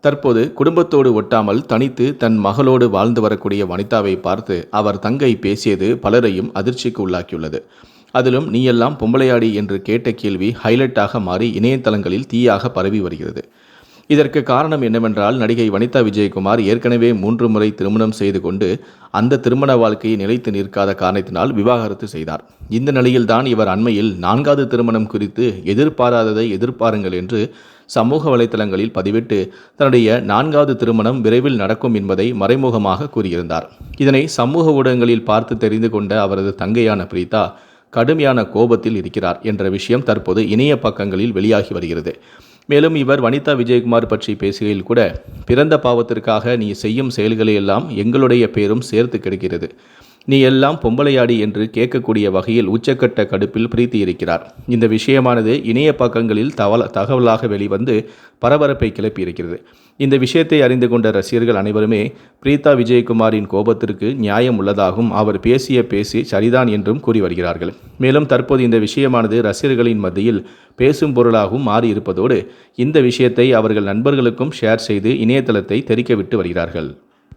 தற்போது குடும்பத்தோடு ஒட்டாமல் தனித்து தன் மகளோடு வாழ்ந்து வரக்கூடிய வனிதாவை பார்த்து அவர் தங்கை பேசியது பலரையும் அதிர்ச்சிக்கு உள்ளாக்கியுள்ளது. அதிலும் நீ எல்லாம் பொம்பளையாடி என்று கேட்ட கேள்வி ஹைலைட்டாக மாறி இணையதளங்களில் தீயாக பரவி வருகிறது. இதற்கு காரணம் என்னவென்றால், நடிகை வனிதா விஜயகுமார் ஏற்கனவே 3 முறை திருமணம் செய்து கொண்டு அந்த திருமண வாழ்க்கையை நிலைத்து நிற்காத காரணத்தினால் விவாகரத்து செய்தார். இந்த நிலையில்தான் இவர் அண்மையில் 4வது திருமணம் குறித்து எதிர்பாராததை எதிர்பாருங்கள் என்று சமூக வலைதளங்களில் பதிவிட்டு தன்னுடைய 4வது திருமணம் விரைவில் நடக்கும் என்பதை மறைமுகமாக கூறியிருந்தார். இதனை சமூக ஊடகங்களில் பார்த்து தெரிந்து கொண்ட அவரது தங்கையான பிரீதா கடுமையான கோபத்தில் இருக்கிறார் என்ற விஷயம் தற்போது இணைய பக்கங்களில் வெளியாகி வருகிறது. மேலும் இவர் வனிதா விஜயகுமார் பற்றி பேசுகையில் கூட, பிறந்த பாவத்திற்காக நீ செய்யும் செயல்களை எல்லாம் எங்களுடைய பேரும் சேர்த்து கிடைக்கிறது. நீ எல்லாம் பொம்பளையாடி என்று கேட்கக்கூடிய வகையில் உச்சக்கட்ட கடுப்பில் பிரீத்தி இருக்கிறார். இந்த விஷயமானது இணைய பக்கங்களில் தகவலாக வெளிவந்து பரபரப்பை கிளப்பியிருக்கிறது. இந்த விஷயத்தை அறிந்து கொண்ட ரசிகர்கள் அனைவருமே பிரீதா விஜயகுமாரின் கோபத்திற்கு நியாயம் உள்ளதாகவும் அவர் பேசிய பேசி சரிதான் என்றும் கூறி வருகிறார்கள். மேலும் தற்போது இந்த விஷயமானது ரசிகர்களின் மத்தியில் பேசும் பொருளாகவும் மாறி இருப்பதோடு இந்த விஷயத்தை அவர்கள் நண்பர்களுக்கும் ஷேர் செய்து இணையதளத்தை தெறிக்கவிட்டு வருகிறார்கள்.